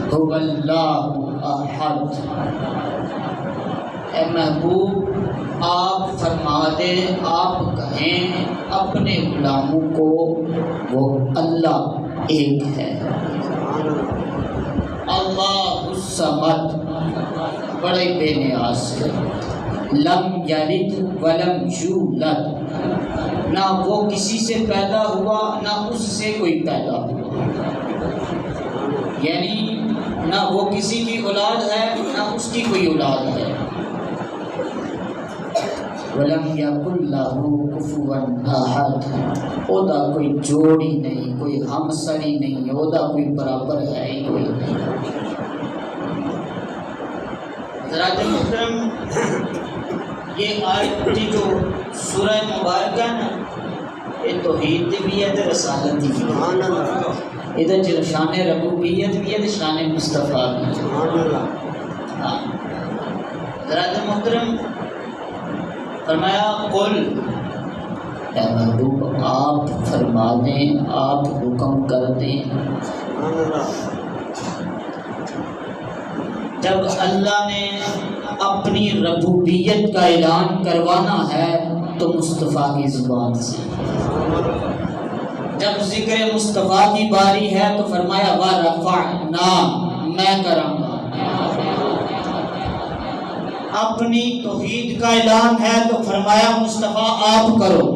هو اللہ احد۔ اے محبوب آپ فرما دیں، آپ کہیں اپنے غلاموں کو وہ اللہ ایک ہے۔ اللہ الصمد بڑے بے نیاز ہے، لم یلد ولم یولد، نہ وہ کسی سے پیدا ہوا نہ اس سے کوئی پیدا ہوا، یعنی نہ وہ کسی کی اولاد ہے نہ اس کی کوئی اولاد ہے۔ وَلَمْ يَكُنْ لَهُ كُفُوًا أَحَدٌ، اودا کوئی جوڑی نہیں، کوئی ہمسری نہیں، اودا کوئی برابر ہے ہی کوئی نہیں۔ حضرات محترم، یہ آیت کی جو سورہ مبارکہ نا، یہ توحید بھی ہے تے رسالت بھی ہے، یہ شان ربوبیت بھی ہے تے شان مصطفیٰ بھی ہے۔ حضرات محترم فرمایا قل، اے محبوب آپ فرما دیں، آپ حکم کر دیں۔ جب اللہ نے اپنی ربوبیت کا اعلان کروانا ہے تو مصطفیٰ کی زبان سے، جب ذکر مصطفیٰ کی باری ہے تو فرمایا وَرَفَعْنَا، میں کراں گا۔ اپنی توحید کا اعلان ہے تو فرمایا مصطفیٰ آپ کرو،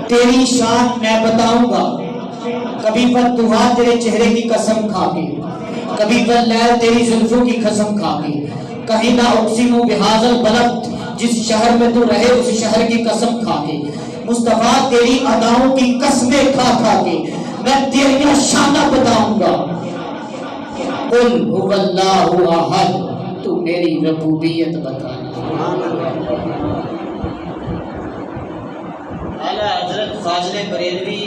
تیری شان میں بتاؤں گا، کبھی بددعا تیرے چہرے کی قسم کھا کے، کبھی باللیل تیری زلفوں کی قسم کھا کے، کہیں نہ اقسم بہذا البلد، جس شہر میں تو رہے اس شہر کی قسم کھا کے، مصطفیٰ تیری اداؤں کی قسمیں کھا کھا کے میں تیری شانہ بتاؤں گا۔ قل هو اللہ احد، تو میری ربوبیت بتانا۔ اعلیٰ حضرت فاضل بریلوی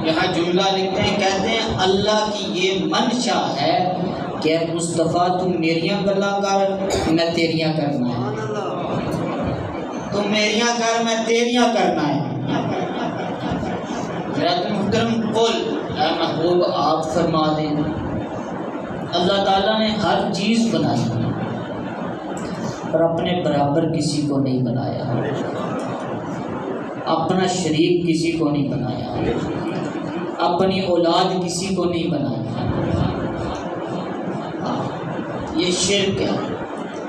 یہاں جملہ لکھتے ہیں، کہتے ہیں اللہ کی یہ منشا ہے کہ مصطفیٰ تم میریاں گلا کر، میں تیریاں کرنا ہے، تم میریاں کر، میں تیریاں کرنا ہے۔ حضرت محترم قل، اے محبوب آپ فرما دیں، اللہ تعالیٰ نے ہر چیز بنائی پر اپنے برابر کسی کو نہیں بنایا، اپنا شریک کسی کو نہیں بنایا، اپنی اولاد کسی کو نہیں بنایا۔ یہ شرک ہے۔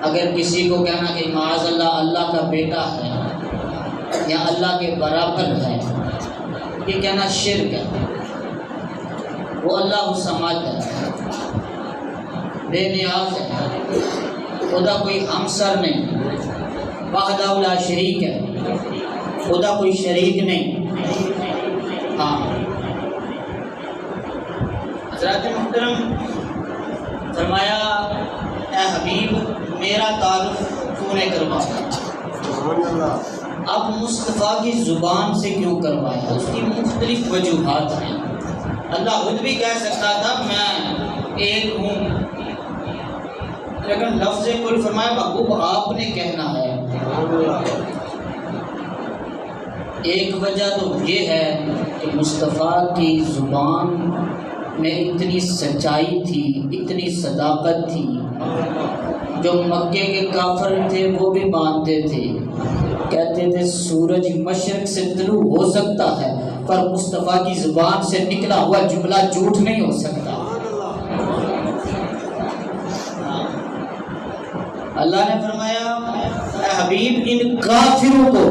اگر کسی کو کہنا کہ معاذ اللہ اللہ کا بیٹا ہے یا اللہ کے برابر ہے، یہ کہنا شرک ہے۔ وہ اللہ الصمد ہے، بے نیاز ہے، خدا کوئی ہمسر نہیں، وحدہ لا شریک ہے، خدا کوئی شریک نہیں۔ ہاں حضرات محترم فرمایا اے حبیب میرا تعارف تو نے کروایا، اب مصطفیٰ کی زبان سے کیوں کروایا؟ اس کی مختلف وجوہات ہیں۔ اللہ خود بھی کہہ سکتا تھا میں ایک ہوں، لیکن لفظ کل فرمایا محبوب آپ نے کہنا ہے۔ ایک وجہ تو یہ ہے کہ مصطفیٰ کی زبان میں اتنی سچائی تھی، اتنی صداقت تھی، جو مکے کے کافر تھے وہ بھی مانتے تھے، کہتے تھے سورج مشرق سے طلوع ہو سکتا ہے پر مصطفیٰ کی زبان سے نکلا ہوا جملہ جھوٹ نہیں ہو سکتا۔ اللہ نے فرمایا اے حبیب ان کافروں کو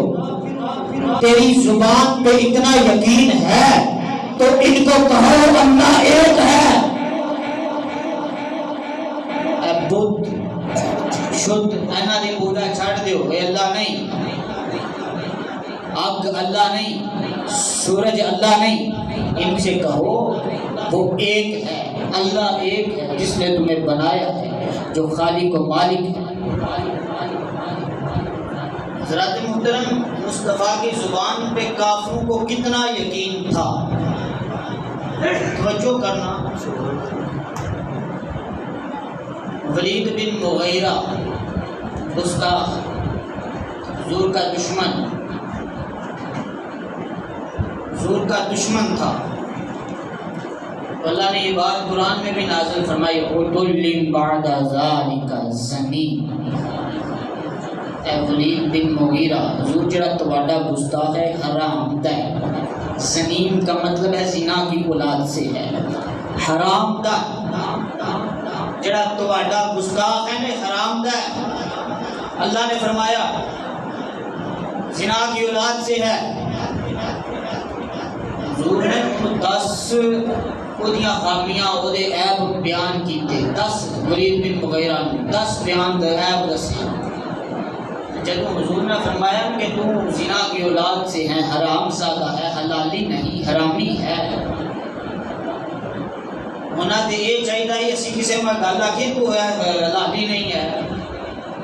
تیری زبان پہ اتنا یقین ہے تو ان کو کہو اللہ ایک ہے۔ اے بدھ شدھ اینا دی پوجا چھاڑ دیو، اے اللہ نہیں، آگ اللہ نہیں، سورج اللہ نہیں، ان سے کہو وہ ایک ہے، اللہ ایک ہے جس نے تمہیں بنایا ہے، جو خالق و مالک ہے۔ حضرات محترم مصطفیٰ کی زبان پہ کافروں کو کتنا یقین تھا، توجہ کرنا۔ ولید بن مغیرہ گستاخ، حضور کا دشمن، حضور کا دشمن تھا، اللہ نے یہ بات قرآن میں بھی نازل فرمائی عُتُلٍّ بَعْدَ ذَلِكَ زَنِيمٍ۔ اے ولید بن مغیرہ، حضور جڑا تواڈا گستاخ ہے، حرام دہ۔ زنیم کا مطلب ہے زنا کی اولاد سے ہے، حرام دہ جڑا تواڈا گستاخ ہے نا، حرام دہ۔ اللہ نے فرمایا زنا کی اولاد سے ہے۔ حضور نے 10 اودیاں خامیاں اودے عیب بیان کیتے، 10 ولید بن مغیرہ نے 10 بیان دے عیب دسے۔ جب حضور نے فرمایا کہ تو زنا کی اولاد سے ہے، حرام زادہ ہے، حلالی نہیں، حرامی ہے، ہونا تو یہ چاہیے اسی کسی میں گل آخی تو حلالی نہیں ہے،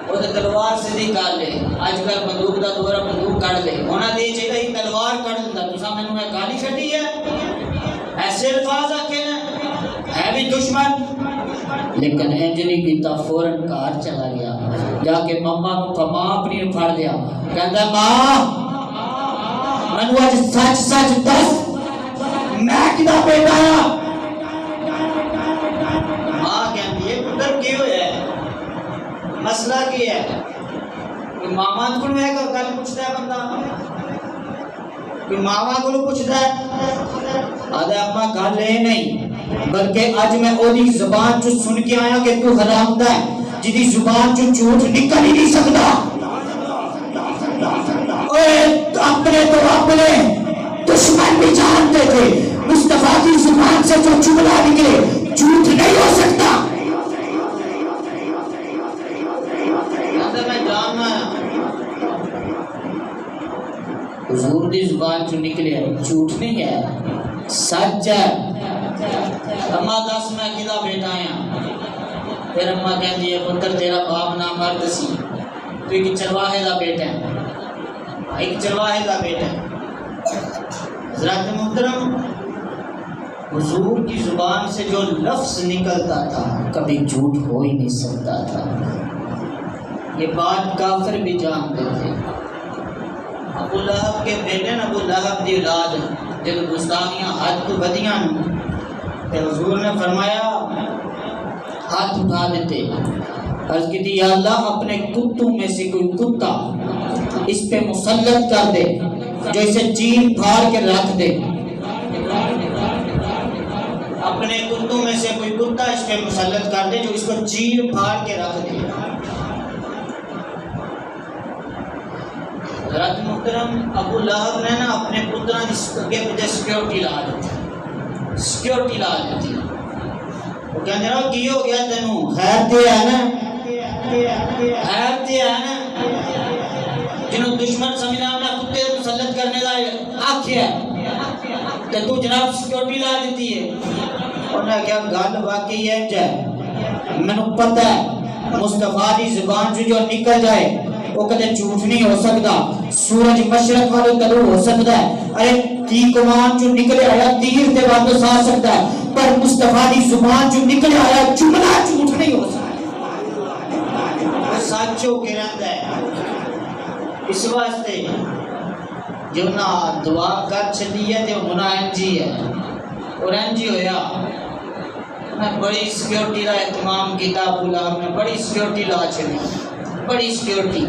وہ تو تلوار سے دی کر لے، اج کل بندوق کا دور ہے، بندوق کٹ لے، ہونا تو یہ چاہیے تلوار کٹ دیتا، تو مینوں میں گالی چڈی ہے، ایسے الفاظ آکھے نا، ہے بھی دشمن، لیکن انج نہیں کیتا، فوراً گھر چلا گیا، جا کے مما کو ماں اپنی پھڑ لیا، کہندا ماں مینوں اج سچ سچ دس میں کدا بیٹا ہاں؟ ماں کہندی ہے پتر کی ہویا ہے، مسئلہ کی ہے؟ کوئی ماما کو ہے کہ گل پوچھتا ہے بندہ، کوئی ماما کو پوچھتا ہے، آدھے اما گل یہ نہیں بلکہ اج میں اودی زبان چ سن کے آیا کہ تو حرام دا ہے، جدی زبان چ جھوٹ نکل ہی نہیں سکتا۔ اپنے تو اپنے دشمن بھی جانتے تھے مصطفیٰ کی زبان سے جو جملہ نکلے جھوٹ نہیں ہو سکتا۔ میں جاننا حضور دی زبان چ نکلے جھوٹ نہیں ہے، سچ ہے۔ اما دس میں کدا بیٹا ہاں؟ پھر اما کہندی ہے پتر تیرا باپ نامرد سی، تو ایک چرواہے دا بیٹا ہے، ایک چرواہے دا بیٹا ہے۔ حضرت محترم، حضور کی زبان سے جو لفظ نکلتا تھا کبھی جھوٹ ہو ہی نہیں سکتا تھا، یہ بات کافر بھی جانتے تھے۔ ابو لہب کے بیٹے نا، ابو لہب دی اولاد جب گستاخیاں حد تو بدیاں، کہ حضور نے فرمایا ہاتھ اٹھا دیتے، عرض کی تھی یا اللہ اپنے کتوں میں سے کوئی کتا اس پہ مسلط کر دے جو اسے چیر پھاڑ کے رکھ دے، اپنے کتوں میں سے کوئی کتا اس پہ مسلط کر دے جو اس کو چیر پھاڑ کے رکھ دے۔ حضرت محترم، ابو لہب نے نا اپنے پتروں کے پیچھے سیکیورٹی لا دیتی، سیکیورٹی لا دیتی۔ وہ کہنے رہا کی ہو گیا تینوں؟ خیر تے ہے نا، خیر تے ہے نا، جنہوں دشمن سمجھنا انہیں کتے مسلط کرنے کا آکھیا ہے، تو جناب سیکیورٹی لا دیتی ہے۔ انہوں نے کہا گل واقعی ہے جائے، میں نے پتہ ہے مصطفیٰ دی زبان جو نکل جائے وہ کدے جھوٹ نہیں ہو سکتا، سورج مشرق والے طلوع ہو سکتا ہے، ارے تی کمان جو نکلے آیا تیر تے واپس آ سکتا ہے، پر مصطفیٰ دی زبان جو نکلے آیا جملہ جھوٹ نہیں ہو سکتا، وہ سچ ہو کے رہتا ہے۔ اس واسطے جو نہ دعا کر چلی ہے تو ہونا انجی ہے، اور انجی ہویا میں بڑی سیکیورٹی کا اہتمام کیتا، ابو لہب نے بڑی سیکیورٹی لا چلی، بڑی سیکیورٹی،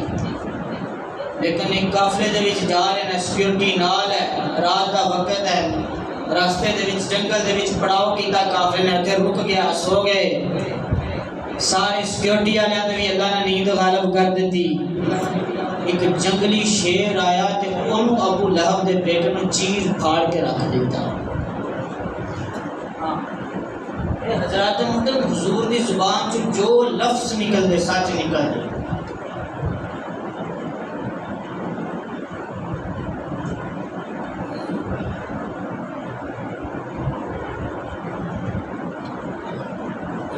لیکن ایک قافلے دے وچ جا رہے ہیں، سیکیورٹی نال ہے، رات دا وقت ہے، راستے دے وچ جنگل دے وچ پڑاؤ کیتا، قافلے نے اتنے رک گیا، سو گئے، سارے سیکیورٹی والے تے بھی اللہ نے نیند غالب کر دیتی۔ ایک جنگلی شیر آیا تے انہوں ابو لہب دے بیٹے میں چیر پھاڑ کے رکھ دیتا۔ حضرات محترم، حضور دی زبان جو لفظ نکل دے سچ نکل دے۔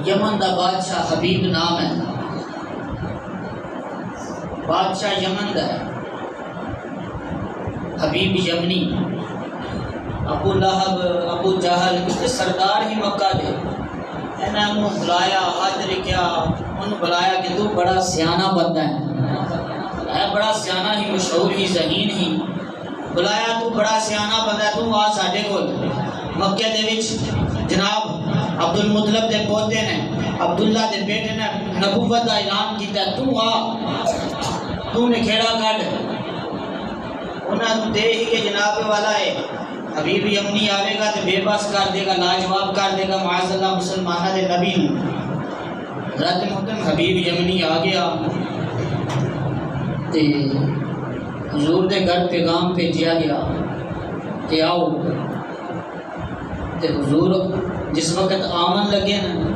یمن دا بادشاہ حبیب نام ہے، بادشاہ یمن دا ہے، حبیب یمنی۔ ابو لہب، ابو جہل سردار ہی مکہ دے، انہوں بلایا، حج لکھیا، انہوں بلایا کہ تو بڑا سیانہ بندہ ہے، بڑا سیانہ ہی، مشہور ہی، ذہین ہی، بلایا تو بڑا سیانہ بندہ ہے، تو آ ساڈے کول مکے دے وچ جناب عبد المطلب دے پوتے نے عبداللہ دے بیٹے نے نبوت کا اعلان کیتا تو آ تو نے کھیڑا کٹ انہاں دے ہی کہ جناب والا ہے حبیب یمنی آوے گا تے بے بس کر دے گا لاجواب کر دے گا معاذ اللہ مسلمانہ دے نبی حضرت محترم حبیب یمنی آ گیا تے حضور دے گھر پیغام بھیجیا گیا کہ آؤ تے حضور جس وقت آمن لگے نا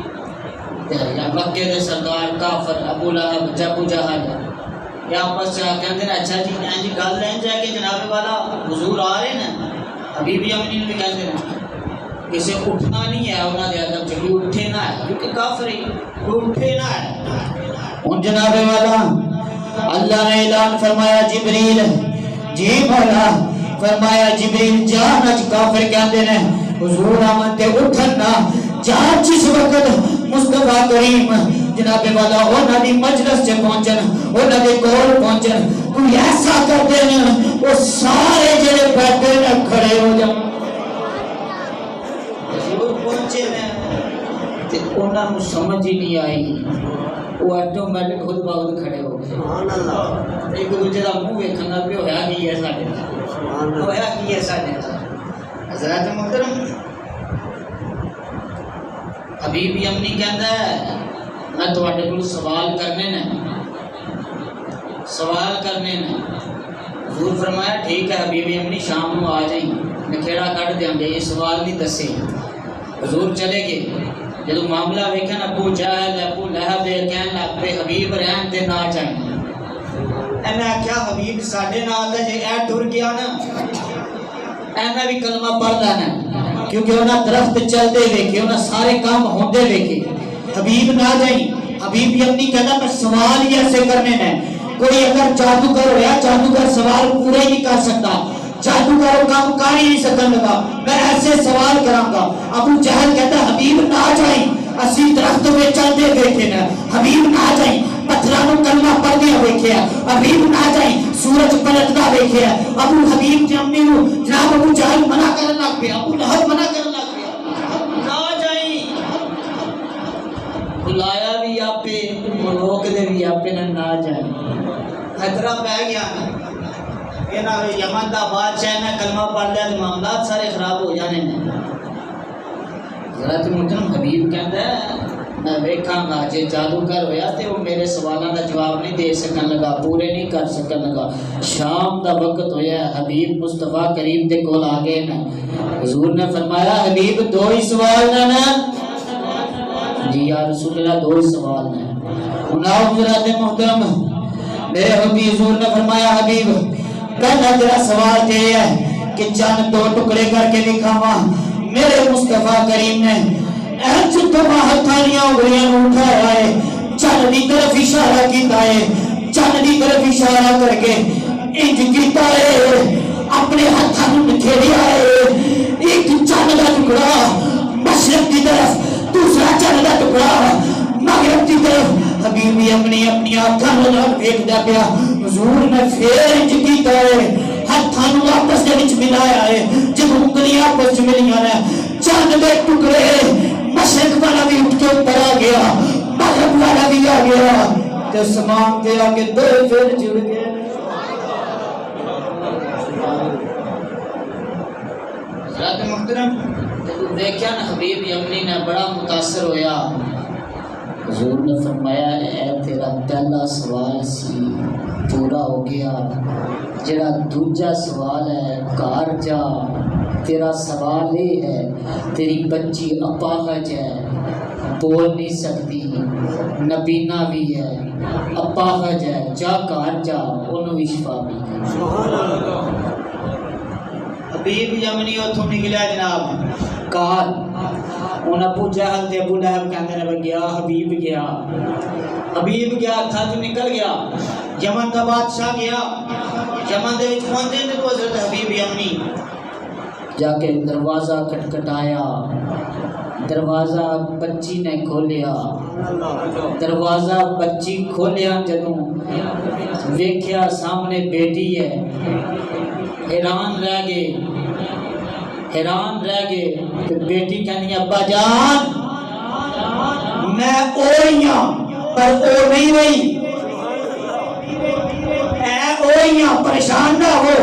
تے مکے دے سردار کافر ابو لہب ابو جہل یا آپس سے کہتے ہیں اچھا جی جی گل رہن جائے کہ جناب والا حضور آ رہے ہیں حبیب یمنی بھی کہتے ہیں کسی اٹھنا نہیں ہے انہوں نے ادب چلی اٹھے نہ ہے کیونکہ کافر ہی اٹھے نہ ہے ان جناب والا اللہ نے اعلان فرمایا جبریل جی مولا فرمایا جبریل جان اج کافر کہتے ہیں حضور آمد تے اٹھنا جان جس وقت مصطفیٰ کریم جناب والا انہاں دی مجلس سے پہنچن انہاں دے کول پہنچن کوئی ایسا کر دین وہ سارے جڑے بیٹھے نہ کھڑے ہو جان حضور پہنچے نے تے انہاں نوں سمجھ ہی نہیں آئی وہ آٹومیٹک خود بخود کھڑے ہو گئے سبحان اللہ ایک دوسرے دا منہ ویکھن لگ پے ہویا کی ہے ساڈے ہویا کی ہے ساڈے حضرت محترم حبیب یمنی کہندا ہے میں تواڈے کول سوال کرنے نے حضور فرمایا ٹھیک ہے حبیب یمنی شام کو آ جائیں میں کھیڑا کٹ دیاں گے یہ سوال نہیں دسے حضور چلے گئے جدو معاملہ ویکھن ابو جہل ابو لہب کہن لگ پے حبیب رہن تے نہ جائیں میں آخیا حبیب ساڈے نال جے اے ٹر گیا نا میں بھی کلمہ پڑھ لینا کیونکہ انہاں درخت چلتے ویکھے انہاں سارے کام ہوندے ویکھے حبیب نہ جائیں حبیب یمنی کہنا میں سوال ہی ایسے کرنے نے کوئی اگر جادوگر ہویا جادوگر سوال پورے نہیں کر سکتا جادوگر کام کر ہی نہیں سکن لگا میں ایسے سوال کراں گا ابو جہل کہتا حبیب نہ جائیں اسی درخت میں چلتے ویکھے نا حبیب نہ جائیں پتھراں نوں کلمہ پڑھدیا ویکھیا حبیب نہ جائیں سورج پلٹدا ویکھیا ابو حبیب یمنی نوں جناب ابو جہل منع کرن لگ پیا ابو لہب منع کرن لگ پیا نہ جائیں بلایا بھی آپے روک دے بھی آپے نہ جائیں خطرہ پہ گیا یمن دا بادشاہ نے کلمہ پڑھ لیا تو معاملات سارے خراب ہو جانے ہیں حضرت محترم حبیب کہتا ہے میں ویکھاں گا جے جادوگر ہویا تے وہ میرے سوالاں دا جواب نہیں دے سکن لگا پورے نہیں کر سکن لگا شام دا وقت ہویا حبیب مصطفیٰ کریم دے کول آ گئے نا حضور نے فرمایا حبیب دو ہی سوال نا جی یا رسول اللہ دو ہی سوال نے انہاں حضرت محترم میرے حبیب حضور نے فرمایا حبیب پہلا تیرا سوال یہ ہے کہ چند دو ٹکڑے کر کے دکھاواں میرے مصطفیٰ کریم نے اے چتما ہتھالیاں انگلیاں اٹھایا ہے چند دی طرف اشارہ کیتا ہے چند دی طرف اشارہ کر کے انج کیتا ہے اپنے ہاتھاں نوں نکھیڑیا ہے ایک چند دا ٹکڑا مشرق کی طرف دوسرا چند دا ٹکڑا مغرب کی طرف حبیب یمنی اپنی آنکھاں نال ویکھدا پیا حضور نے پھر انج کیتا ہے ہاتھاں نوں آپس دے وچ ملایا ہے جب انگلیاں آپس وچ ملیاں نے چند دے ٹکڑے مشرق والا بھی اٹھ کے اوپر آ گیا مغرب والا بھی آ گیا تے سمان تے آ کے دو پھر جڑ گئے حضرت محترم جب دیکھا نا حبیب یمنی نے بڑا متاثر ہویا حضور نے فرمایا اے تیرا پہلا سوال سی پورا ہو گیا جڑا دوجا سوال ہے گھر جا تیرا سوال یہ ہے تیری بچی اپاہج ہے بول نہیں سکتی نبینا بھی ہے اپاہج ہے جا گھر جا انہوں بھی شفا بھی حبیب یمنی اتھوں نکلیا جناب کار ان ابو جہل تے ابو لہب کہندے نے گیا حبیب گیا تھا جو نکل گیا یمن کا بادشاہ گیا یمن دے وچ پہنچے تے حضرت حبیب یمنی جا کے دروازہ کھٹکھٹایا دروازہ بچی نے کھولیا دروازہ بچی کھولیا جدوں ویکھیا سامنے بیٹی ہے حیران رہ گئے تو بیٹی کہنی ابا جان میں اوئیاں پر او نہیں رہی، اے اوئیاں پریشان نہ ہو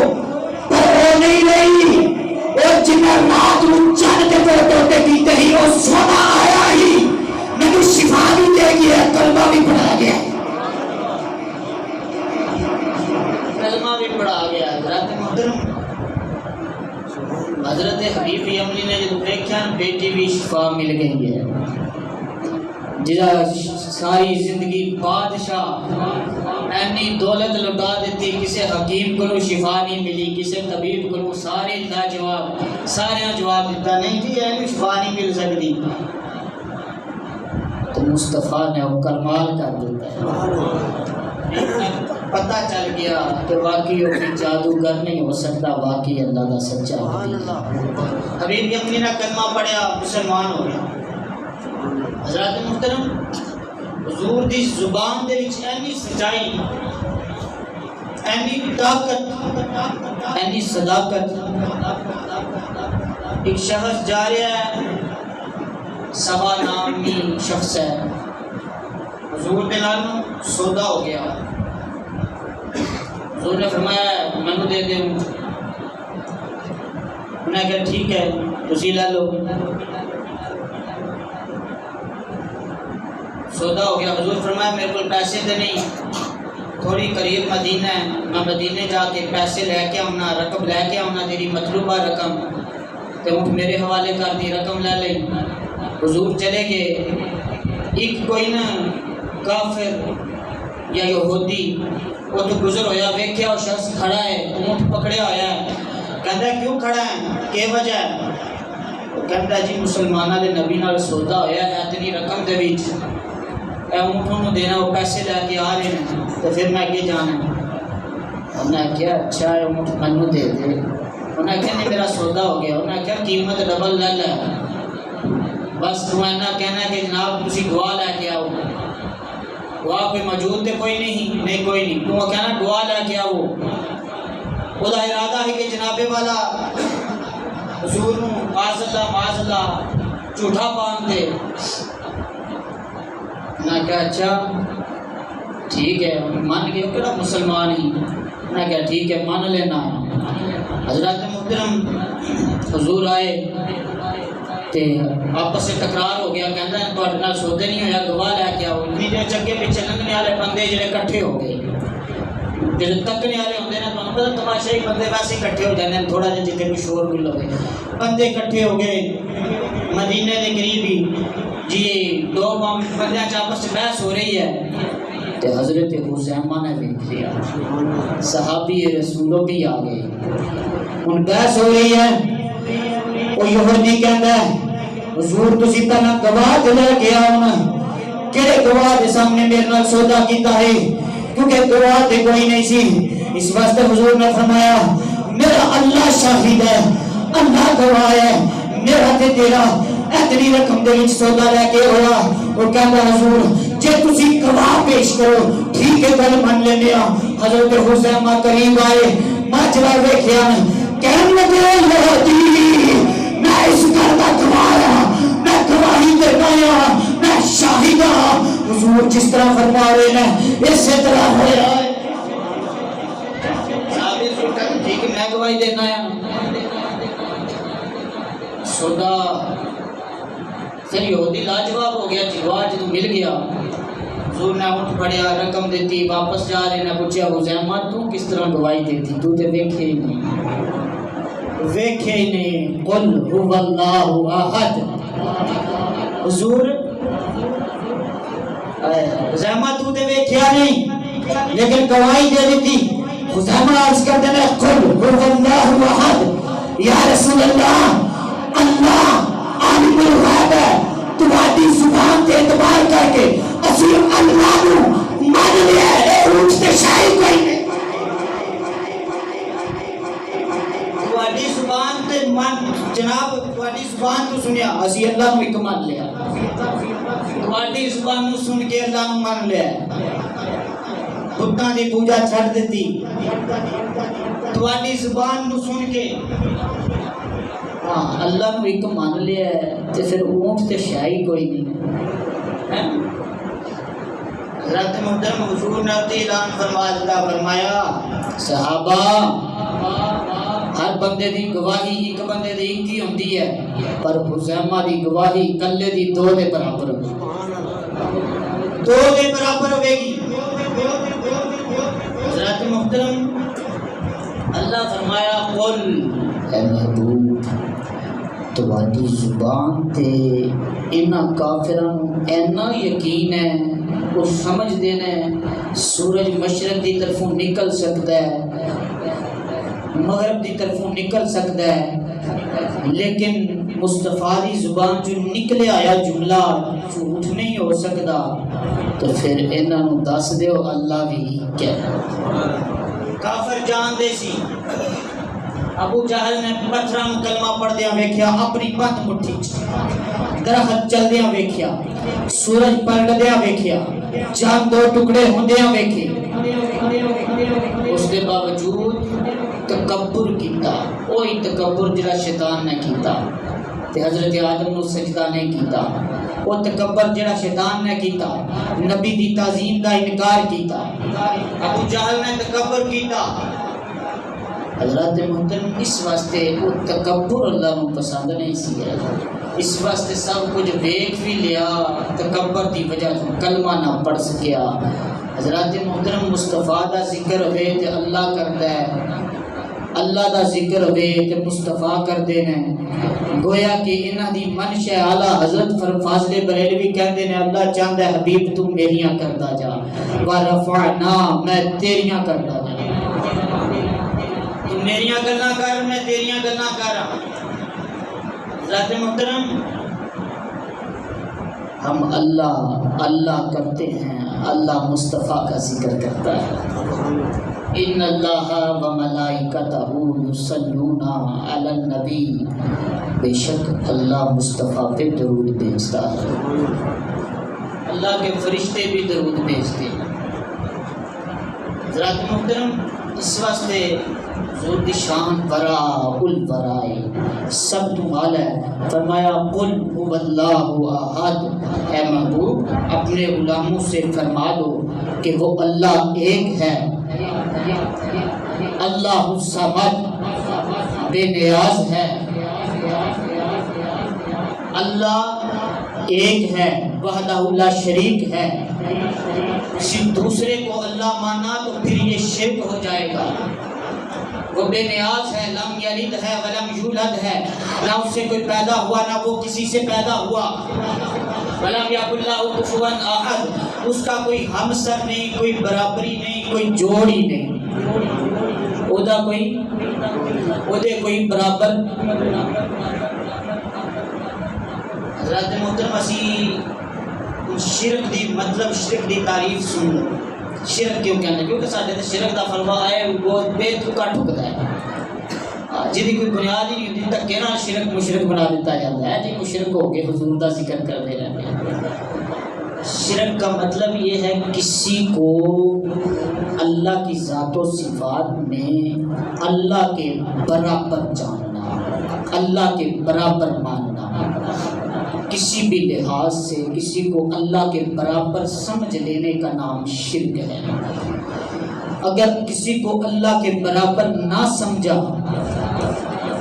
پر او نہیں رہی، اور جنہیں رات میں چند کے توتے پیتے ہی وہ سونا آیا ہی میں شفا بھی دے گیا، کلمہ بھی پڑھا گیا، کلمہ بھی پڑھا گیا۔ حضرت محترم حضرت حبیب عملی نے جو دیکھا بیٹی بھی شفا مل گئی ہے، جدا ساری زندگی بادشاہ اینی دولت لٹا دیتی، کسی حکیم کو شفا نہیں ملی، کسی طبیب کو سارے لاجواب، سارے جواب دیتا نہیں جی اینی شفا نہیں مل سکتی، تو مصطفیٰ نے وہ کمال کر دیتا ہے، پتہ چل گیا کہ واقعی وہ جادوگر نہیں ہو سکتا، واقعی اللہ کا سچا حبیب ہے۔ حبیب یمنی نے کلمہ پڑھیا، مسلمان ہو گیا۔ حضرات محترم حضور دی زبان دے وچ اینی سچائی، اینی طاقت، اینی صداقت۔ ایک شخص جا رہا ہے، سبا نامی شخص ہے، حضور کے نال سودا ہو گیا، حضور نے فرمایا مینوں دے دے، انہوں نے کہا ٹھیک ہے تسی لے لو، سودا ہو گیا۔ حضور فرمایا میرے کو پیسے دے نہیں، تھوڑی قریب مدینہ ہے، میں مدینے جا کے پیسے لے کے آؤں، رقم لے کے آؤں، تیری مطلوبہ رقم تو میرے حوالے کر دی، رقم لے لیں۔ حضور چلے گئے، ایک کوئی نا کافر یا یہودی وہ تو گزر ہویا، ویکھیا وہ شخص کھڑا ہے، اونٹ پکڑیا ہویا ہے، کہتا ہے کیوں کھڑا ہے، کیا وجہ ہے؟ کہتا ہے جی مسلمانہ دے نبی نال سودا ہویا ہے، اتنی رقم دے وچ اے اونٹوں نوں دینا، وہ پیسے لے کے آ رہے ہیں تو پھر میں اگے جانا ہے۔ انہوں نے کہا اچھا ہے اونٹ مینوں دے دے، انہوں نے کہا نہیں میرا سودا ہو گیا، انہوں نے کہا قیمت ڈبل لے لے، بس تو اینا کہنا ہے کہ جناب تسی گواہ لے کے آؤ، گواہ کوئی موجود تے کوئی نہیں کوئی نہیں، تو وہ کہنا گواہ لے کے آؤ، وہ دا ارادہ ہے کہ جناب والا حضور معاذ اللہ جھوٹا پان دے۔ میں کہا اچھا ٹھیک ہے، مان گئے کہ مسلمان ہی، میں کہا ٹھیک ہے مان لینا۔ حضرات محترم حضور آئے تے آپس سے ٹکرار ہو گیا، کہتا ہے تواڈے نال سودے نہیں ہویا، گواہ لے کے آؤ۔ اتنی دیر چگے پیچھے لنگنے والے بندے جڑے کٹھے ہو گئے، جڑے تکنے والے ہوندے نے تانوں پتہ تماشائی بندے ویسے کٹھے ہو جاندے ہیں، تھوڑا جہا جتنے کوئی شور گل ہوگی، بندے کٹھے ہو گئے مدینے کے قریب ہی، جی دو بندیاں آپس سے بحث ہو رہی ہے، تے حضرت خزیمہ نے دیکھ لیا، صحابی رسولوں بھی آ گئے، ان بحث ہو رہی ہے، وہ یہودی کہتا ہے حضور تسی تاں گواہ تے لے کے آؤ نا، کہڑے گواہ دے سامنے میرے نال سودا کیتا ہے، کیونکہ گواہ تے کوئی نہیں سی، اس واسطے حضور نے فرمایا میرا اللہ شاہد ہے، اللہ گواہ ہے، میرا تے تیرا اتنی رقم دے وچ سودا لے کے ہوا۔ وہ کہتا حضور جے تسی گواہ پیش کرو ٹھیک ہے گل من لینے آ۔ حضرت خزیمہ قریب آئے، ماجرا ویکھیا، کہنے لگے یہودی میں اس گھر کا گواہ ہوں، میں گواہی دینا ہوں، میں شاہد ہوں۔ حضور جس طرح فرما رہے ہیں اسی طرح ہوا ہے، ٹھیک ہے میں گواہی دینا ہوں۔ سودا پھر یہودی لاجواب ہو گیا، جواب جدو مل گیا، حضور نے اٹھ پڑیا، رقم دیتی، واپس جا رہے نے پوچھا خزیمہ تو کس طرح گواہی دیتی، تو تے ویکھے ہی نہیں، ویکھے ہی نہیں، قل هو اللہ احد۔ حضور خزیمہ تو تے ویکھیا نہیں لیکن گواہی دے دیتی۔ خزیمہ عرض کرتے ہیں قل هو اللہ احد، یا رسول اللہ اللہ عالم الغیب ہے، تمہاری زبان تے اعتبار کر کے اسی اللہ نو مان لیا ہے، اے اونٹ تے شاہی کوئی نہیں، تمہاری زبان تے مان جناب، تمہاری زبان تو سنیا اسی اللہ نو ایک مان لیا، تمہاری زبان نو سن کے اللہ نو مان لیا، بتاں دی پوجا چھڑ دیتی، تمہاری زبان نو سن کے اللہ نو ایک مان لیا ہے، تے پھر اونٹ تے شاہی کوئی نہیں۔ حضرت محترم حضور نے اعلان فرما دیتا، فرمایا صحابہ ہر بندے دی گواہی ایک بندے دی ایک ہی ہوندی ہے، پر حذیفہ دی گواہی کلے دی دو دے برابر ہوگی، دو دے برابر ہوے گی۔ حضرت محترم اللہ فرمایا قل اے محبوب تواڈی زبان تے انہاں کافراں نوں اینا یقین ہے، وہ سمجھ دینا ہے سورج مشرق دی طرفوں نکل سکتا ہے، مغرب دی طرفوں نکل سکتا ہے، لیکن مصطفیٰ دی زبان جو نکلے آیا جملہ جھوٹ نہیں ہو سکتا، تو پھر انہاں نوں دس دیو اللہ بھی کیا کافر جان دے سی۔ ابو جہل نے پتھراں کلمہ پڑھ دیا ویکھیا، اپنی پت مٹھی درخت چل دیا ویکھیا، سورج پلٹ دیا ویکھیا، چاند دو ٹکڑے ہوندیا ویکھے، اس کے باوجود تکبر کیتا، وہی تکبر جڑا شیطان نے کیتا تے حضرت آدم نو سجدہ نہیں کیتا، وہ تکبر جڑا شیطان نے کیتا، نبی دی تعظیم دا انکار کیتا، ابو جہل نے تکبر کیتا۔ حضرت محترم اس واسطے وہ تکبر اللہ نو پسند نہیں سی ہے، اس واسطے سب کچھ ویکھ بھی لیا، تکبر دی وجہ تو کلمہ نہ پڑھ سکیا۔ حضرت محترم مصطفیٰ دا ذکر ہوئے تے اللہ کرتا ہے، اللہ دا ذکر ہوئے تے مصطفیٰ کردے نے، گویا کہ انہاں دی منش ہے۔ اعلیٰ حضرت فاضل بریلوی کہندے نے اللہ چاہتا ہے حبیب تو میریاں کردا جا، ورفعنا میں تیریاں کردا جا، تو میریاں گلاں کر میں تیریاں گلاں کر۔ حضرت محترم ہم اللہ اللہ کرتے ہیں، اللہ مصطفیٰ کا ذکر کرتا ہے۔ ان اللہ و ملائکتہ یصلون علی النبی، بے شک اللہ مصطفیٰ پہ درود بھیجتا ہے، اللہ کے فرشتے بھی درود بھیجتے ہیں۔ حضرت محترم اس واسطے حضور دی شان براء البراء سب تو اعلیٰ ہے۔ فرمایا قل هو اللہ احد، اے محبوب اپنے غلاموں سے فرما دو کہ وہ اللہ ایک ہے، اللہ الصمد بے نیاز ہے، اللہ ایک ہے، وحدہ لا شریک ہے، کسی دوسرے کو اللہ مانا تو پھر یہ شرک ہو جائے گا۔ وہ بے نیاز ہے، لم یلد ہے ولم یولد ہے، نہ اس سے کوئی پیدا ہوا نہ وہ کسی سے پیدا ہوا، ولم یکن لہ کفوا احد، اس کا کوئی ہمسر نہیں، کوئی برابری نہیں، کوئی جوڑ ہی نہیں، اودا کوئی برابر۔ حضرت محترم اسی شرک دی مطلب شرک دی تعریف سن لو، شرک کیوں کہنا، کیونکہ ساڈے تے شرک دا فرما ہے وہ بے تکا ٹھکدا ہے، جدی کوئی بنیاد ہی نہیں ہوندی، دھکے نال شرک مشرک بنا دیتا جاتا ہے، جی مشرک ہو کے حضور دا ذکر کرتے رہتے ہیں۔ شرک کا مطلب یہ ہے کسی کو اللہ کی ذات و صفات میں اللہ کے برابر جاننا، اللہ کے برابر ماننا، کسی بھی لحاظ سے کسی کو اللہ کے برابر سمجھ لینے کا نام شرک ہے۔ اگر کسی کو اللہ کے برابر نہ سمجھا،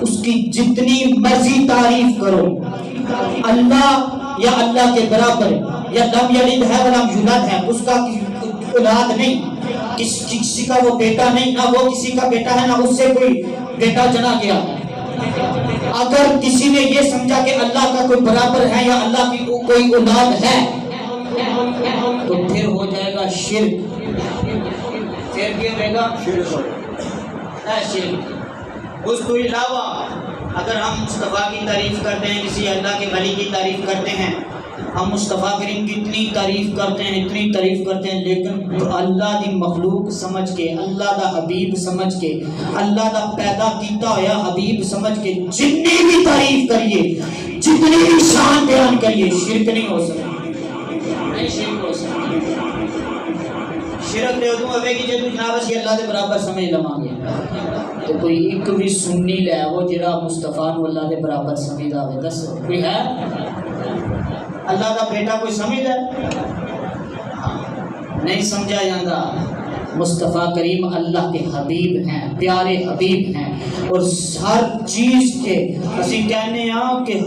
اس کی جتنی مرضی تعریف کرو، اللہ یا اللہ کے برابر یا لم یلد ہے ولم یولد ہے، اس کا اولاد نہیں، کسی کا وہ بیٹا نہیں، نہ وہ کسی کا بیٹا ہے، نہ اس سے کوئی بیٹا جنا گیا۔ اگر کسی نے یہ سمجھا کہ اللہ کا کوئی برابر ہے یا اللہ کی کوئی اولاد ہے تو پھر ہو جائے گا شرک۔ پھر کیا رہے گا؟ شرک۔ اس کو علاوہ اگر ہم مصطفیٰ کی تعریف کرتے ہیں، کسی اللہ کے ولی کی تعریف کرتے ہیں، ہم مصطفیٰ کریم کی اتنی تعریف کرتے ہیں، اتنی تعریف کرتے ہیں، لیکن اللہ دی مخلوق سمجھ کے، اللہ دا حبیب سمجھ کے، اللہ دا پیدا کیتا ہویا حبیب سمجھ کے جتنی بھی تعریف کریے، جتنی بھی شان بیان کریے، شرک نہیں ہو سکتا، نہیں شرک ہو سکتا۔ شرک دے ادوں ہوے گی جدوں جناب اسی اللہ دے برابر سمجھ لواں گے، تو کوئی ایک بھی سنی لے وہ جڑا مصطفیٰ نو اللہ دے برابر سمجھدا ہوے، دس کوئی ہے؟ اللہ کا بیٹا کوئی سمجھتا ہے؟ نہیں سمجھا جاتا۔ مصطفیٰ کریم اللہ کے حبیب ہیں، پیارے حبیب ہیں، اور ہر چیز کے اسی کہنے ہیں کہ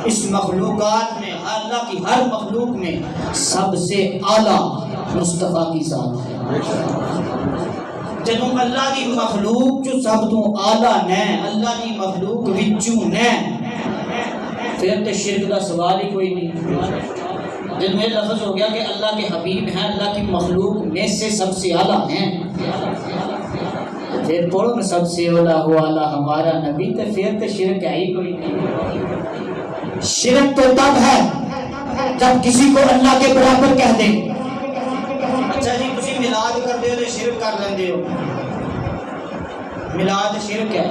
اس مخلوقات میں، اللہ کی ہر مخلوق میں سب سے اعلیٰ مصطفیٰ کی ذات ہے۔ جدوں اللہ کی مخلوق جو سب تو اعلیٰ نے، اللہ کی مخلوق وچوں نے، پھر تو شرک کا سوال ہی کوئی نہیں۔ جب میں لفظ ہو گیا کہ اللہ کے حبیب ہیں، اللہ کی مخلوق میں سے سب سے اعلیٰ ہیں، پھر پڑھو نا سب سے اولا ہو اعلیٰ ہمارا نبی، تو پھر تو شرک ہے ہی کوئی نہیں۔ شرک تو تب ہے جب کسی کو اللہ کے برابر کہہ دیں۔ اچھا جی تسی میلاد کر دے تو شرک کر لیندے ہو، میلاد شرک ہے،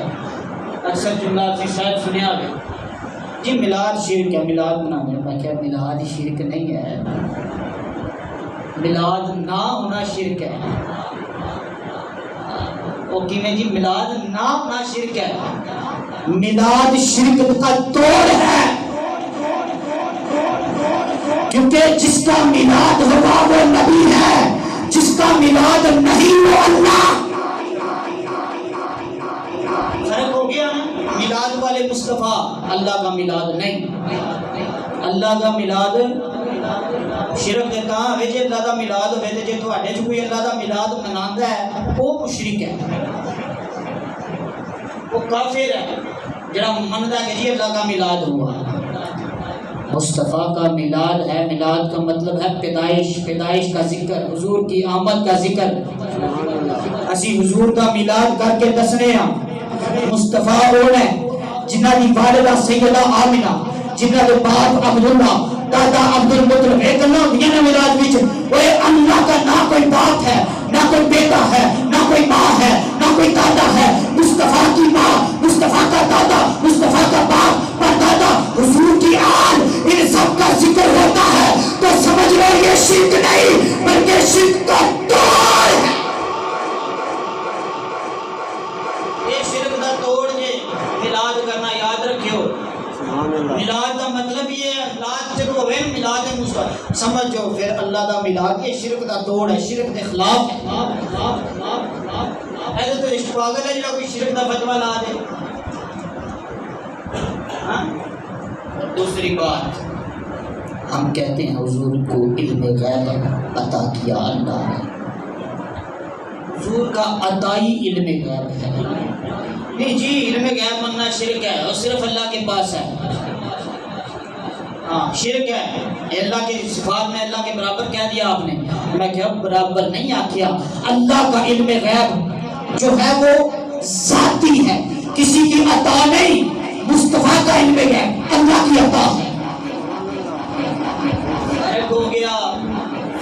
اکثر جملہ سے شاید سنیا گیا جی میلاد شرک ہے، میلاد منانے۔ میں کیا میلاد شرک نہیں ہے، میلاد نہ ہونا شرک ہے۔ وہ کیویں جی میلاد نہ ہونا شرک ہے؟ میلاد شرک کا توڑ ہے، کیونکہ جس کا میلاد ہوگا وہ نبی ہے، جس کا میلاد نہیں وہ اللہ۔ فرق ہو گیا نا؟ میلاد والے مصطفیٰ، اللہ کا میلاد نہیں۔ اللہ کا میلاد شرک دیتا ہے جی اللہ کا میلاد ہوئے تو جی تھوڑے چ کوئی اللہ کا میلاد مناتا ہے وہ مشرک ہے، وہ کافر ہے جڑا منتا ہے کہ جی اللہ کا میلاد ہوا۔ مصطفیٰ کا میلاد ہے، میلاد کا مطلب ہے پیدائش، پیدائش کا ذکر، حضور کی آمد کا ذکر۔ اسی حضور کا میلاد کر کے دسنے ہیں۔ مصطفیٰ وہ ہے جنہ کی والدہ سیدہ آمنہ، جنہ کے باپ عبداللہ، دادا عبدالمطلب، ایک اللہ ہوتی ہے نا میلاد وچ، وہ اللہ کا نہ کوئی باپ ہے، نہ کوئی بیٹا ہے، نہ کوئی ماں ہے، نہ کوئی دادا ہے۔ مصطفیٰ کی ماں، مصطفیٰ کا دادا، مصطفیٰ کا باپ، پردادا، حضور کی آل، ان سب کا ذکر ہوتا ہے تو سمجھ لو یہ شرک نہیں بلکہ شرک کا توڑ ہے۔ یہ شرک کا توڑ ہے میلاد کرنا، یاد رکھیو۔ میلاد کا مطلب یہ ہے، میلاد جب ہوئے میلاد مصطفیٰ سمجھو، پھر اللہ کا میلاد یہ شرک کا توڑ ہے، شرک کے خلاف ہے۔ ایسے تو عشق پاگل ہے جب کوئی شرک کا فتویٰ لا دے۔ دوسری بات، ہم کہتے ہیں حضور کو علم غیب عطا کیا اللہ نے، حضور کا عطائی علم غیب ہے۔ نہیں جی علم غیب ماننا شرک ہے اور صرف اللہ کے پاس ہے، ہاں شرک ہے۔ اللہ کی صفات میں اللہ کے برابر کہہ دیا آپ نے، میں کہا برابر نہیں آکھیا۔ اللہ کا علم غیب جو ہے وہ ذاتی ہے، کسی کی عطا نہیں۔ مصطفیٰ کا علم غیب اللہ کی عطا ہے۔ فرق ہو گیا،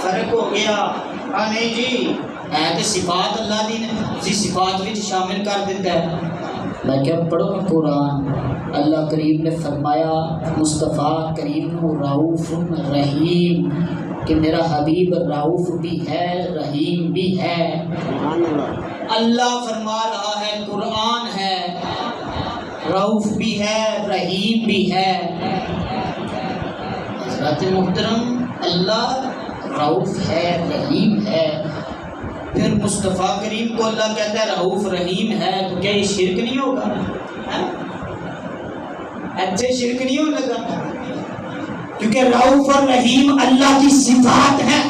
فرق ہو گیا۔ ہاں نہیں جی اے تے صفات اللہ دی نے صفات وچ شامل کر دیتا ہے۔ میں کیا پڑھو نا قرآن، اللہ کریم نے فرمایا مصطفیٰ کریم کو رؤوف رحیم، کہ میرا حبیب رؤوف بھی ہے رحیم بھی ہے۔ اللہ فرما رہا ہے، قرآن ہے، رؤوف بھی ہے رحیم بھی ہے۔ حضرت محترم اللہ رؤوف ہے رحیم ہے، پھر مصطفیٰ کریم کو اللہ کہتا ہے رؤوف رحیم ہے، تو کیا یہ شرک نہیں ہوگا؟ اچھے شرک نہیں ہو لگا، کیونکہ رؤوف اور رحیم اللہ کی صفات ہیں۔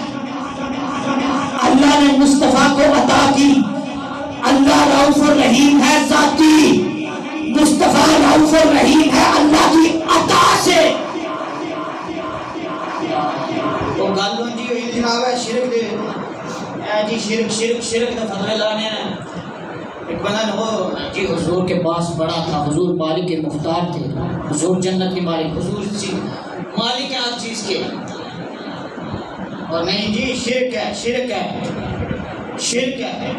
اللہ نے مصطفیٰ کو عطا کی، اللہ رؤوف اور رحیم ہے ذاتی، مصطفیٰ رؤوف اور رحیم ہے اللہ کی عطا سے۔ تو گل ہوں جی ہوئی جناب ہے شرک دے جی شرک شرک شرک کا فتوی لانے ہیں۔ ایک بندہ نے وہ جی حضور کے پاس بڑا تھا، حضور مالک کے مختار تھے، حضور جنت کے مالک، حضور مالک ہے ہر چیز کے، اور نہیں جی شرک ہے شرک ہے شرک ہے۔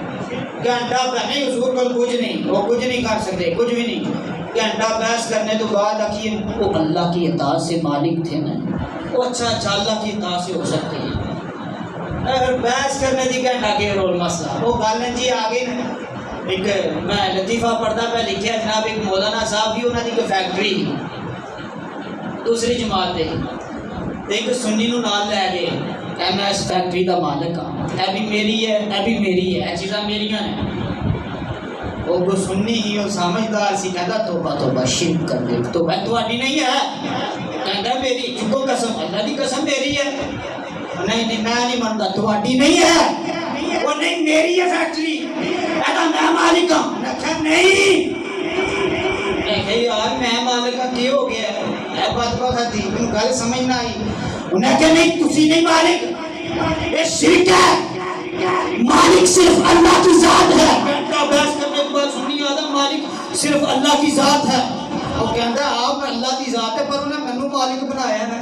گھنٹہ نہیں حضور کو کچھ نہیں، وہ کچھ نہیں کر سکتے، کچھ بھی نہیں۔ گھنٹہ بحث کرنے تو بعد آخیے وہ اللہ کی عطا سے مالک تھے نا، وہ اچھا اللہ کی عطا سے ہو سکتے ہیں۔ اگر بحث کرنے دی گھنٹہ کے رول مسئلہ وہ گل جی آگے نا۔ ایک میں لطیفہ پڑھتا پہ لکھیا جناب ایک مولانا صاحب بھی انہوں نے کوئی فیکٹری دوسری جماعت دے ایک سنی نو نال لے گئے کہ میں اس فیکٹری دا مالک ہاں، اے بھی میری ہے، اے بھی میری ہے، اے چیزاں میریاں نے۔ وہ کو سنی ہی وہ سمجھدار سی، کہندا توبہ توبہ شرک کر دے، توبہ تہاڈی نہیں ہے، کہندا میری، چکو قسم، اللہ دی قسم میری ہے۔ نہیں نہیں میں نہیں منتا، تہاڈی نہیں ہے، وہ نہیں میری ہے فیکٹری، کہندا میں مالک ہاں۔ میں کہا نہیں، میں کہا یار میں مالک ہاں کی ہو گیا ہے، اے بدبخت تھی، تم گل سمجھ نہ آئی۔ انہیں کہا نہیں تسی نہیں مالک، یہ شرک ہے، مالک صرف اللہ کی ذات ہے۔ گھنٹہ بحث کرنے کے بعد سنی آدم مالک صرف اللہ کی ذات ہے۔ وہ کہتا ہے آپ اللہ کی ذات ہے، پر انہیں مینوں مالک بنایا نا،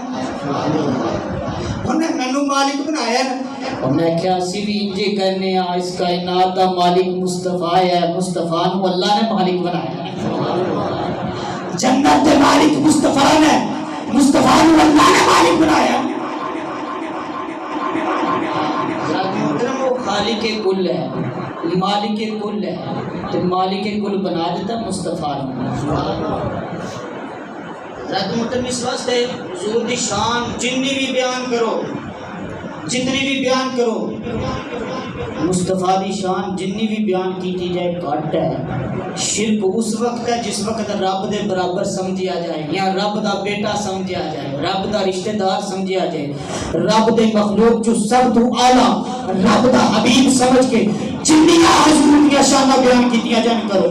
انہیں مینوں مالک بنایا نا۔ اور میں کیا اسی بھی انجے کرنے ہیں، اس کائنات دا مالک مصطفیٰ ہے، مصطفیٰ نو اللہ نے مالک بنایا ہے، جنت دے مالک مصطفیٰ نے، مصطفیٰ نو اللہ نے مالک بنایا۔ خالق کل ہے، مالک کل ہے، تو مالک کل بنا دیتا مصطفیٰ نے۔ رات محترم اس واسطے حضور دی شان جنی بھی بیان کرو، جتنی بھی بیان کرو، مصطفیٰ دی شان جنی بھی بیان کی جائے گھٹ ہے۔ شرک اس وقت ہے جس وقت رب دے برابر سمجھیا جائے، یا رب دا بیٹا سمجھیا جائے، رب دا رشتہ دار سمجھیا جائے، رب دے مخلوق جو سب تو اعلیٰ رب دا حبیب سمجھ کے جنیاں حضور دیا شانہ بیان کیتیاں جان کرو۔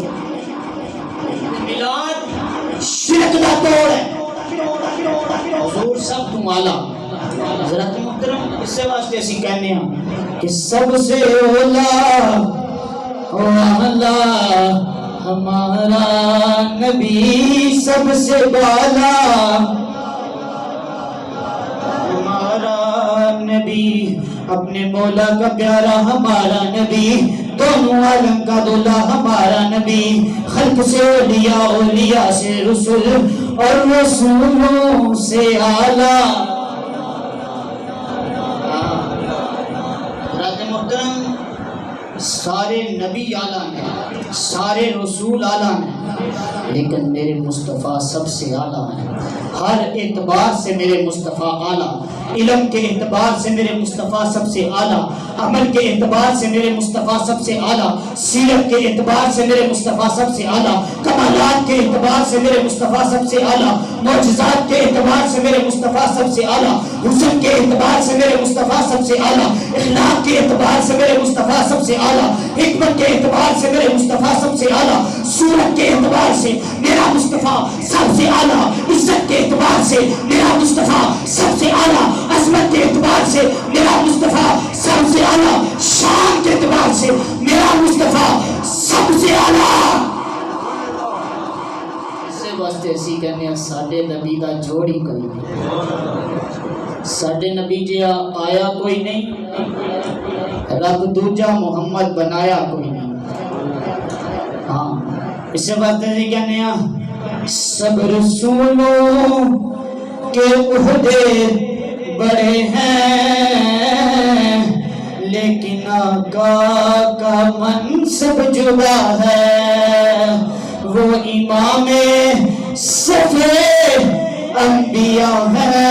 میلاد شرک دا توڑ ہے، حضور سب تو اعلیٰ۔ حضرت محترم اس سے واسطے اسی کہنے ہیں کہ سب سے اولا ہمارا نبی، سب سے بالا ہمارا نبی، اپنے مولا کا پیارا ہمارا نبی، دونوں عالم کا دولا ہمارا نبی، خلق سے اولیاء، اولیاء سے رسول، اور رسولوں سے اعلیٰ۔ محترم سارے نبی اعلیٰ ہیں، سارے رسول اعلیٰ ہیں، لیکن میرے مصطفیٰ سب سے اعلیٰ ہیں۔ ہر اعتبار سے میرے مصطفیٰ اعلیٰ، علم کے اعتبار سے میرے مصطفیٰ سب سے اعلیٰ، عمل کے اعتبار سے میرے مصطفیٰ سب سے اعلیٰ، سیرت کے اعتبار سے میرے مصطفیٰ سب سے اعلیٰ، کمالات کے اعتبار سے میرے مصطفیٰ سب سے اعلیٰ، معجزات کے اعتبار سے میرے مصطفیٰ سب سے اعلیٰ، حسن کے اعتبار سے میرے مصطفیٰ سب سے اعلیٰ، اخلاق کے اعتبار سے میرے مصطفیٰ سب سے اعلیٰ، حکمت کے اعتبار سے میرے مصطفیٰ سب سے اعلیٰ، صورت کے اعتبار سے میرا مصطفیٰ سب سے اعلیٰ، عزت کے اعتبار سے میرا مصطفیٰ سب سے اعلیٰ، عظمت کے اعتبار سے میرا مصطفیٰ سب سے اعلیٰ، شان کے اعتبار سے میرا مصطفیٰ سب سے اعلیٰ۔ اس سے واسطے اسی کہنے ہیں ساڈے نبی دا جوڑ ہی کوئی نہیں، ساڈے نبی جہا آیا کوئی نہیں، رب دوجا محمد بنایا کوئی نہیں۔ ہاں اس سے واسطے اسی کہنے ہیں سب رسولوں کے عہدے بڑے ہیں، لیکن آقا کا منصب جدا ہے، وہ امام صفِ انبیاء ہے،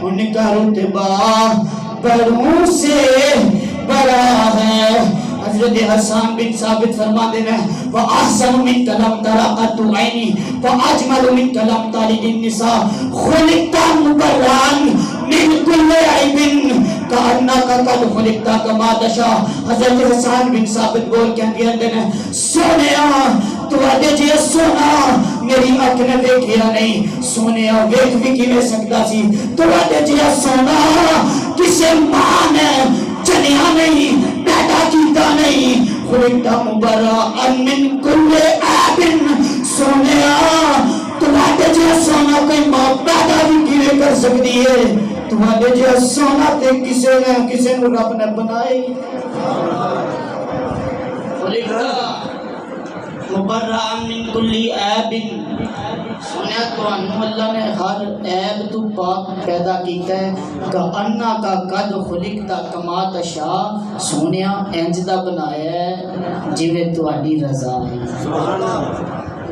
ان کا رتبہ بڑوں سے بڑا ہے۔ حضرت حسان بن ثابت فرما دینا ہے وَأَحْسَنُ مِنْكَ لَمْ تَرَ قَطُّ عَيْنِي وَأَجْمَلُ مِنْكَ لَمْ تَلِدِ النِّسَاءُ خُلِقْتَ مُبَرًّا مِنْ كُلِّ عَيْبٍ كَأَنَّكَ قَدْ خُلِقْتَ كَمَا تَشَاءُ۔ حضرت حسان بن ثابت بول کے اندر ہیں سونیا تو آدھے جی سونا میری اکھ نے دیکھیا نہیں، سونیا ویکھ بھی کی میں سکتا سی، تو آدھے جی سونا کسے ماں نے جنیا نہیں، پیدا کیتا نہیں، خلقتا مبرأً من کل عیب، سونیا تمہارے جہاں سونا کوئی ماں پیدا بھی کیویں کر سکتی ہے، تمہارے جہاں سونا تے کسے نو رب نے بنائے۔ خلقتا مبرأً من کل عیب، سنیا تو انہوں اللہ نے ہر عیب تو پاک پیدا کیتا ہے، کَأَنَّا کا قد خلقتا کما تشاء، سونیا انجدہ بنایا ہے جویں تہاڈی رضا ہے۔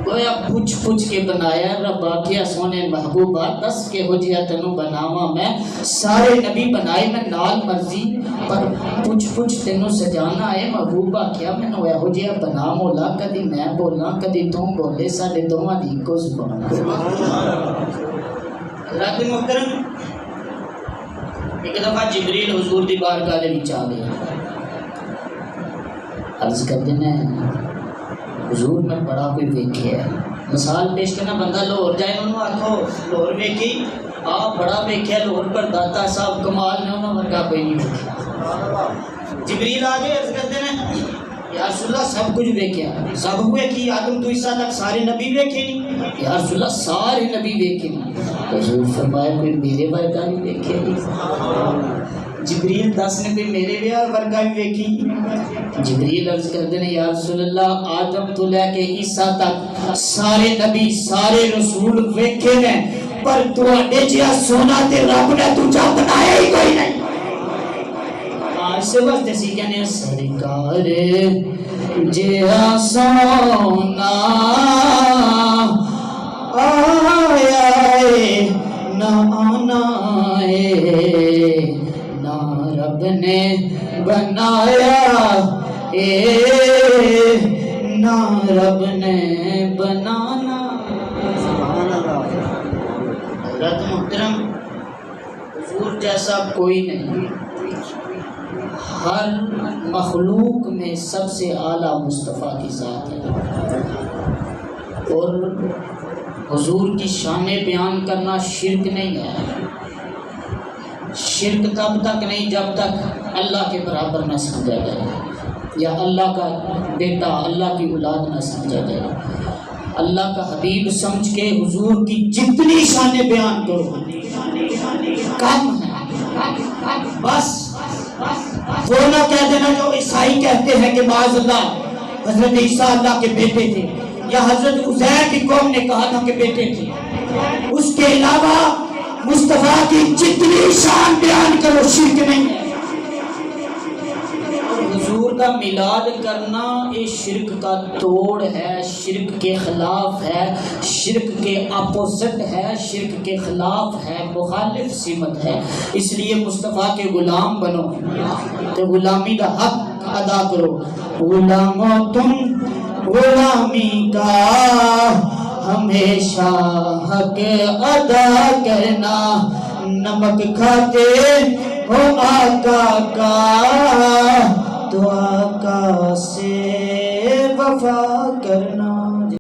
گویا پوچھ پوچھ کے بنایا رب آکھیا سونے محبوبہ دس کے ہو جیا تینوں بناواں میں سارے نبی بنائے میں نال مرضی پر پوچھ پوچھ تینوں سجانا ہے محبوبہ کیا میں نو ہو جیا بنا مولا کدی میں بولا کدی تو بولے ساڈے دوواں دی کو زبان حضرات محترم ایک دفعہ جبریل حضور دی بارگاہ دے وچ آ گیا عرض کر دینا حضور میں بڑا کوئی ویکھیا ہے مثال پیش کرنا بندہ لاہور جائے انہوں آکھو لاہور ویکھی آپ بڑا ویکھیا لاہور پر داتا صاحب کمال نے انہوں ورگا کوئی نہیں ویکھیا جبریل آگے عرض کرتے ہیں یا رسول اللہ سب کچھ ویکھیا سب ہوئے کہ آدم تو عیسیٰ تک سارے نبی ویکھے نہیں یا رسول اللہ سارے نبی ویکھے نہیں حضور فرمایا کوئی میرے ورگا نہیں ویکھے نہیں جبریل دس نے کوئی میرے بیار ورگا بھی ویکھی جبریل عرض کرتے ہیں یا رسول اللہ آدم تو لے کے عیسیٰ تک سارے نبی سارے رسول ویکھے نے پر تو اڈے جیا سونا تے رب نے تجھا بنایا ہی کوئی نہیں آج سے بس جیسی کہنے سرکار جیا سونا آیا ہے نہ آنا ہے نہ رب نے بنایا نہ رب نے بنانا حضرت محترم حضور جیسا کوئی نہیں ہر مخلوق میں سب سے اعلیٰ مصطفیٰ کی ذات ہے اور حضور کی شان بیان کرنا شرک نہیں ہے شرک تب تک نہیں جب تک اللہ کے برابر نہ سمجھا جائے یا اللہ کا بیٹا اللہ کی اولاد نہ سمجھا جائے اللہ کا حبیب سمجھ کے حضور کی جتنی شان بیان کرو کم ہے بس وہ نہ کہہ دینا جو عیسائی کہتے ہیں کہ معاذ اللہ حضرت عیسیٰ اللہ کے بیٹے تھے یا حضرت عزیر کی قوم نے کہا تھا کہ بیٹے تھے اس کے علاوہ مصطفیٰ کی جتنی شان بیان کرو شرک نہیں ہے حضور کا میلاد کرنا یہ شرک کا توڑ ہے شرک کے خلاف ہے شرک کے اپوزٹ ہے شرک کے خلاف ہے مخالف سمت ہے اس لیے مصطفیٰ کے غلام بنو تو غلامی کا حق ادا کرو غلامو تم غلامی کا ہمیشہ حق ادا کرنا نمک کھاتے ہو آقا کا تو آقا سے وفا کرنا